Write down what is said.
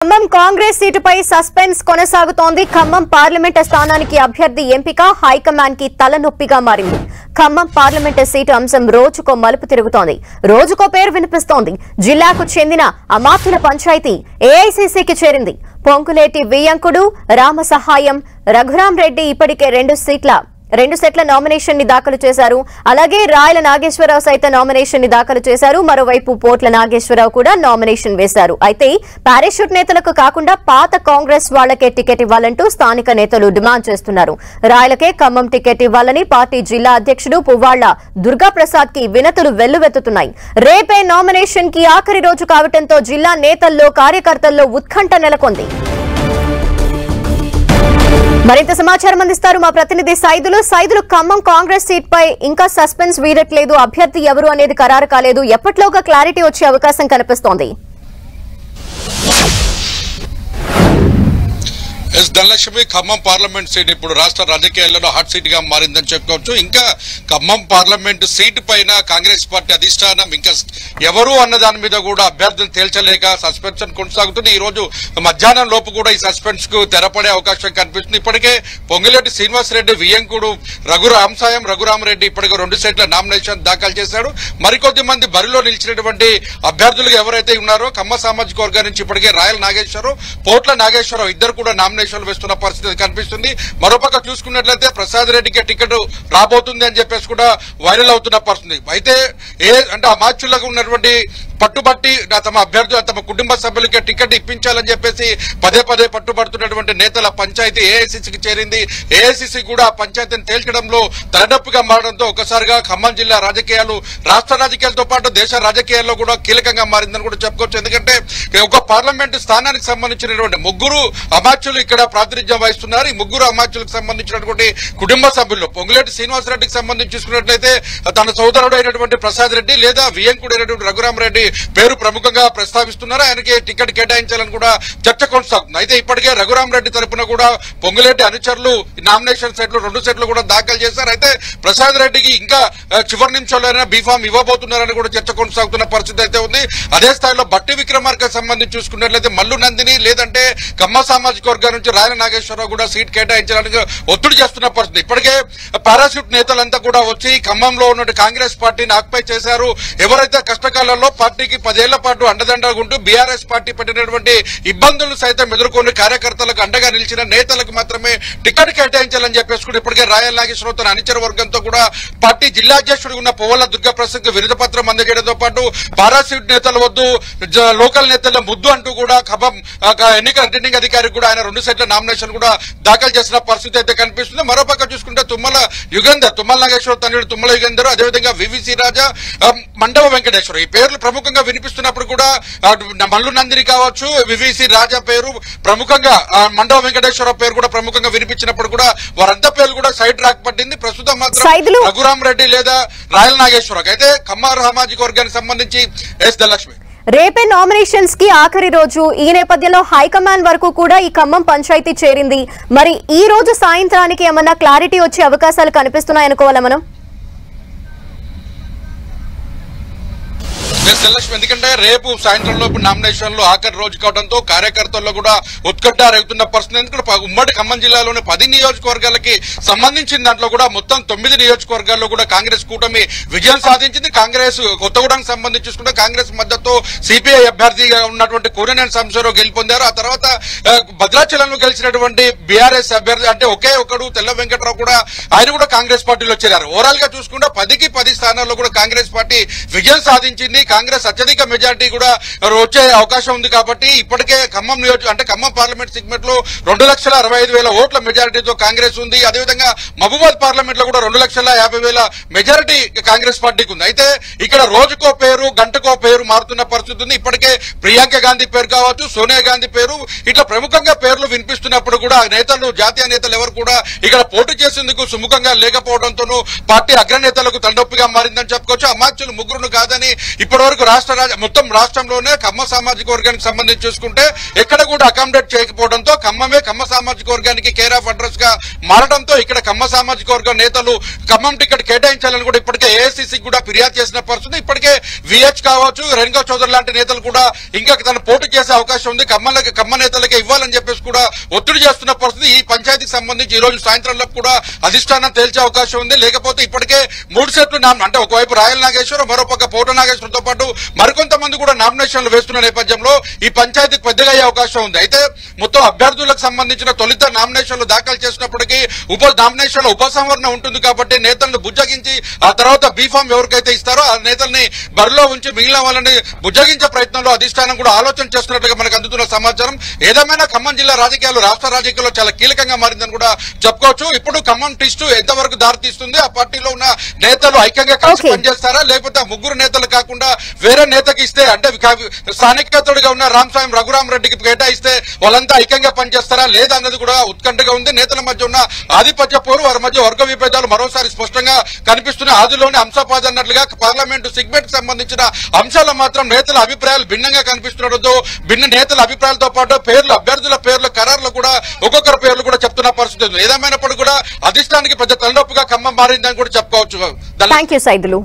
Khammam Congress సీటుపై suspense కొనసాగుతోంది. Khammam parliament స్థానానికి అభ్యర్థి ఎంపిక హైకమాండ్ కి తలనొప్పిగా మారింది. ఖమ్మం పార్లమెంట్ సీటు అంశం రోజుకో మలుపు తిరుగుతోంది. రోజుకో పేరు వినిపిస్తోంది. జిల్లాకు చెందిన అమాత్యుల పంచాయతీ ఏఐసీసీకి చేరింది. పొంకులేటి వియ్యంకుడు, రామసహాయం, రఘురాం రెడ్డి ఇప్పటికే రెండు సెట్ల నామినేషన్ ని దాఖలు చేశారు. అలాగే రాయల నాగేశ్వరరావు సైతం నామినేషన్ ని దాఖలు చేశారు. మరోవైపు పోట్ల నాగేశ్వరరావు కూడా నామినేషన్ వేశారు. అయితే పారాషూట్ నేతలకు కాకుండా పాత కాంగ్రెస్ వాళ్లకే టికెట్ ఇవ్వాలంటూ స్థానిక నేతలు డిమాండ్ చేస్తున్నారు. రాయలకే ఖమ్మం టికెట్ ఇవ్వాలని పార్టీ జిల్లా అధ్యక్షుడు పువ్వాళ్ల దుర్గాప్రసాద్ కి వినతులు వెల్లువెత్తుతున్నాయి. రేపే నామినేషన్ కి ఆఖరి రోజు కావడంతో జిల్లా నేతల్లో కార్యకర్తల్లో ఉత్కంఠ నెలకొంది. మరింత సమాచారం అందిస్తారు మా ప్రతినిధి సైదులు. ఖమ్మం కాంగ్రెస్ సీట్ పై ఇంకా సస్పెన్స్ వీడట్లేదు. అభ్యర్థి ఎవరు అనేది ఖరారు కాలేదు. ఎప్పట్లోగా క్లారిటీ వచ్చే అవకాశం కనిపిస్తోంది? ధనలక్ష్మి, ఖమ్మం పార్లమెంట్ సీట్ ఇప్పుడు రాష్ట్ర రాజకీయాల్లో హాట్ సీట్ గా మారిందని చెప్పుకోవచ్చు. ఇంకా ఖమ్మం పార్లమెంట్ సీటు పైన కాంగ్రెస్ పార్టీ అధిష్టానం ఇంకా ఎవరు అన్న దాని మీద కూడా అభ్యర్థులు తేల్చలేక సస్పెన్షన్ కొనసాగుతుంది. ఈ రోజు మధ్యాహ్నం లోపు కూడా ఈ సస్పెన్స్ కు తెరపడే అవకాశం కనిపిస్తుంది. ఇప్పటికే పొంగిలేటి శ్రీనివాసరెడ్డి, వియ్యంకుడు, రఘురామరెడ్డి ఇప్పటికే 2 సెట్ల నామినేషన్ దాఖలు చేశాడు. మరికొద్ది మంది బరిలో నిలిచినటువంటి అభ్యర్థులు ఎవరైతే ఉన్నారో ఖమ్మం సామాజిక వర్గం నుంచి ఇప్పటికే రాయల నాగేశ్వరరావు, పోట్ల నాగేశ్వరరావు ఇద్దరు కూడా నామినేషన్ వేస్తున్న పరిస్థితి కనిపిస్తుంది. మరోపక్క చూసుకున్నట్లయితే ప్రసాద్ రెడ్డికి టికెట్ రాబోతుంది అని చెప్పేసి కూడా వైరల్ అవుతున్న పరిస్థితి. అయితే అమాత్యులకు ఉన్నటువంటి పట్టుబట్టి తమ అభ్యర్థులు తమ కుటుంబ సభ్యులకి టికెట్ ఇప్పించాలని చెప్పేసి పదే పట్టుబడుతున్నటువంటి నేతల పంచాయతీ ఏఐసీసీకి చేరింది. ఏఐసీసీ కూడా పంచాయతీని తేల్చడంలో తలనొప్పిగా మారడంతో ఒకసారిగా ఖమ్మం జిల్లా రాజకీయాలు రాష్ట్ర రాజకీయాలతో పాటు దేశ రాజకీయాల్లో కూడా కీలకంగా మారిందని కూడా చెప్పుకోవచ్చు. ఎందుకంటే ఒక పార్లమెంటు స్థానానికి సంబంధించినటువంటి 3 అమాత్యులు ఇక్కడ ప్రాతినిధ్యం వహిస్తున్నారు. ఈ 3 అమాత్యులకు సంబంధించినటువంటి కుటుంబ సభ్యులు పొంగులేటి శ్రీనివాసరెడ్డికి సంబంధించి చూసుకున్నట్లయితే తన సోదరుడు అయినటువంటి ప్రసాద్ రెడ్డి లేదా వియ్యంకుడు అయినటువంటి రఘురామరెడ్డి పేరు ప్రముఖంగా ప్రస్తావిస్తున్నారు. ఆయనకి టికెట్ కేటాయించాలని కూడా చర్చ కొనసాగుతుంది. అయితే ఇప్పటికే రఘురామరెడ్డి తరఫున కూడా పొంగులేటి అనుచరులు నామినేషన్ సెట్లు 2 సెట్లు కూడా దాఖలు చేశారు. అయితే ప్రసాద్ రెడ్డికి ఇంకా చివరి నిమిషంలోనే బీఫామ్ ఇవ్వబోతున్నారని కూడా చర్చ కొనసాగుతున్న పరిస్థితి అయితే ఉంది. అదే స్థాయిలో బట్టి విక్రమార్క సంబంధించి చూసుకున్నట్లయితే మల్లు నందిని లేదంటే ఖమ్మం సామాజిక వర్గం నుంచి రాయల నాగేశ్వరరావు కూడా సీట్ కేటాయించడానికి ఒత్తిడి చేస్తున్న పరిస్థితి. ఇప్పటికే పారాషూట్ నేతలంతా కూడా వచ్చి ఖమ్మంలో ఉన్న కాంగ్రెస్ పార్టీని ఆక్యుపై చేశారు. ఎవరైతే కష్టకాలంలో పార్టీకి 10 ఏళ్ల పాటు అండదండగా ఉంటూ బీఆర్ఎస్ పార్టీ పెట్టినటువంటి ఇబ్బందులను సైతం ఎదుర్కొని కార్యకర్తలకు అండగా నిలిచిన నేతలకు మాత్రమే టికెట్ కేటాయించాలని చెప్పేసి కూడా ఇప్పటికే రాయల నాగేశ్వరరావు తన అనుచర వర్గంతో కూడా పార్టీ జిల్లా అధ్యక్షుడు ఉన్న పువ్వాళ్ల దుర్గాప్రసాద్ వినతి పత్రం అందజేయడంతో పాటు పారాషూట్ నేతలు వద్దు, లోకల్ నేతల ముద్దు అంటూ కూడా ఖమ్మం ఎన్నికల రిటర్నింగ్ అధికారి కూడా ఆయన 2 సెట్ల నామినేషన్ కూడా దాఖలు చేసిన పరిస్థితి అయితే కనిపిస్తుంది. మరోపక్క చూసుకుంటే తుమ్మల నాగేశ్వరరావు తనయుడు తుమ్మల యుగంధర్, అదేవిధంగా వివిసి రాజా, మండవ వెంకటేశ్వర ఈ పేర్లు ప్రముఖంగా వినిపిస్తున్నప్పుడు కూడా మల్లు నందిని కావచ్చు, వివిసి రాజా పేరు ప్రముఖంగా, మండవ వెంకటేశ్వరరావు పేరు కూడా ప్రముఖంగా వినిపించినప్పుడు కూడా వారంతా పేర్లు కూడా సైడ్ ట్రాక్ పట్టింది. ప్రస్తుతం మాత్రం రఘురామరెడ్డి లేదా రాయల నాగేశ్వరరావు అయితే ఖమ్మం సామాజిక వర్గానికి సంబంధించి ధనలక్ష్మి రేపే నామినేషన్స్ కి ఆఖరి రోజు. ఈ నేపథ్యంలో హైకమాండ్ వరకు కూడా ఈ ఖమ్మం పంచాయతీ చేరింది. మరి ఈ రోజు సాయంత్రానికి ఏమన్నా క్లారిటీ వచ్చే అవకాశాలు కనిపిస్తున్నాయనుకోవాలా మనం? ఎందుకంటే రేపు సాయంత్రం లోపు నామినేషన్లు ఆఖరి రోజు కావడంతో కార్యకర్తల్లో కూడా ఉత్కంఠ రేగుతున్న పరిస్థితి. ఎందుకంటే ఉమ్మడి ఖమ్మం జిల్లాలోని 10 నియోజకవర్గాలకి సంబంధించిన దాంట్లో కూడా మొత్తం 9 నియోజకవర్గాల్లో కూడా కాంగ్రెస్ కూటమి విజయం సాధించింది. కాంగ్రెస్ కొత్తగూడెంకి సంబంధించి చూసుకుంటే కాంగ్రెస్ మద్దతు సిపిఐ అభ్యర్థిగా ఉన్నటువంటి కూరనేని సాంబశివరావు గెలుపొందారు. ఆ తర్వాత భద్రాచలంలో గెలిచినటువంటి బీఆర్ఎస్ అభ్యర్థి అంటే ఒకే ఒకడు తెల్ల వెంకటరావు కూడా ఆయన కూడా కాంగ్రెస్ పార్టీలో చేరారు. ఓవరాల్ గా చూసుకుంటే 10కి 10 స్థానాల్లో కూడా కాంగ్రెస్ పార్టీ విజయం సాధించింది. కాంగ్రెస్ అత్యధిక మెజారిటీ కూడా వచ్చే అవకాశం ఉంది. కాబట్టి ఇప్పటికే ఖమ్మం పార్లమెంట్ సెగ్మెంట్ లో 2,65,000 ఓట్ల మెజారిటీతో కాంగ్రెస్ ఉంది. అదేవిధంగా మహబూబాద్ పార్లమెంట్ లో కూడా 2,50,000 మెజారిటీ కాంగ్రెస్ పార్టీకి ఉంది. అయితే ఇక్కడ రోజుకో పేరు గంటకో పేరు మారుతున్న పరిస్థితి ఉంది. ఇప్పటికే ప్రియాంక గాంధీ పేరు కావచ్చు, సోనియా గాంధీ పేరు ఇట్లా ప్రముఖంగా పేర్లు వినిపిస్తున్నప్పుడు కూడా నేతలు, జాతీయ నేతలు ఎవరు కూడా ఇక్కడ పోటీ చేసేందుకు సుముఖంగా లేకపోవడంతోనూ పార్టీ అగ్రనేతలకు తలనొప్పిగా మారిందని చెప్పుకోవచ్చు. అమాత్యులు 3 కాదని ఇప్పటి ఇంతవరకు మొత్తం రాష్ట్రంలోనే కమ్మ సామాజిక వర్గానికి సంబంధించి చూసుకుంటే ఎక్కడ కూడా అకామిడేట్ చేయకపోవడంతో కమ్మ సామాజిక వర్గానికి కేర్ ఆఫ్ అడ్రస్ గా మారడంతో ఇక్కడ కమ్మ సామాజిక వర్గం నేతలు ఖమ్మం టికెట్ కేటాయించాలని కూడా ఇప్పటికే ఏఐసిసికి కూడా ఫిర్యాదు చేసిన పరిస్థితి. ఇప్పటికే విహెచ్ కావచ్చు, రేణుకా చౌదరి లాంటి నేతలు కూడా ఇంకా తను పోటీ చేసే అవకాశం ఉంది, కమ్మ నేతలకే ఇవ్వాలని చెప్పేసి కూడా ఒత్తిడి చేస్తున్న పరిస్థితి. ఈ పంచాయతీకి సంబంధించి ఈ రోజు సాయంత్రంలో కూడా అధిష్టానం తేల్చే అవకాశం ఉంది. లేకపోతే ఇప్పటికే 3 సెట్లు అంటే ఒకవైపు రాయల్ నాగేశ్వరం, మరోపక్క పోట నాగేశ్వరంతో పాటు మరికొంతమంది కూడా నామినేషన్లు వేస్తున్న నేపథ్యంలో ఈ పంచాయతీకి పెద్దగా అయ్యే అవకాశం ఉంది. అయితే మొత్తం అభ్యర్థులకు సంబంధించిన తొలిత నామినేషన్లు దాఖలు చేసినప్పటికీ నామినేషన్ల ఉపసంహరణ ఉంటుంది కాబట్టి నేతలను బుజ్జగించి ఆ తర్వాత బీఫామ్ ఎవరికైతే ఇస్తారో ఆ నేతల్ని బరిలో ఉంచి మిగిలిన వాళ్ళని బుజ్జగించే ప్రయత్నంలో అధిష్టానం కూడా ఆలోచన చేస్తున్నట్లుగా మనకు అందుతున్న సమాచారం. ఏదేమైనా ఖమ్మం జిల్లా రాజకీయాలు రాష్ట్ర రాజకీయాల్లో చాలా కీలకంగా మారిందని కూడా చెప్పుకోవచ్చు. ఇప్పుడు ఖమ్మం టిస్టు ఎంతవరకు దారితీస్తుంది, ఆ పార్టీలో ఉన్న నేతలు ఐక్యంగా కలిసి పనిచేస్తారా, లేకపోతే 3 నేతలు కాకుండా వేరే నేతకి ఇస్తే అంటే స్థానికతడుగా ఉన్న రామసాయం రఘురామరెడ్డికి కేటాయిస్తే వాళ్ళంతా ఐక్యంగా పనిచేస్తారా లేదా అన్నది కూడా ఉత్కంఠగా ఉంది. నేతల మధ్య ఉన్న ఆధిపత్య పోరు, వారి మధ్య వర్గ విభేదాలు మరోసారి స్పష్టంగా కనిపిస్తున్నాయి. ఆదిలోని అంశపాద అన్నట్లుగా పార్లమెంటు సెగ్మెంట్ కి సంబంధించిన అంశాలు మాత్రం నేతల అభిప్రాయాలు భిన్నంగా కనిపిస్తుండడంతో నేతల అభిప్రాయాలతో పాటు అభ్యర్థుల పేర్ల ఖరారులు కూడా ఒక్కొక్కరి పేర్లు కూడా చెప్తున్న పరిస్థితి ఉంది. ఏదేమైనప్పుడు కూడా అధిష్టానానికి పెద్ద తలనొప్పిగా ఖమ్మం మారిందని కూడా చెప్పుకోవచ్చు. థాంక్యూ సైదులు.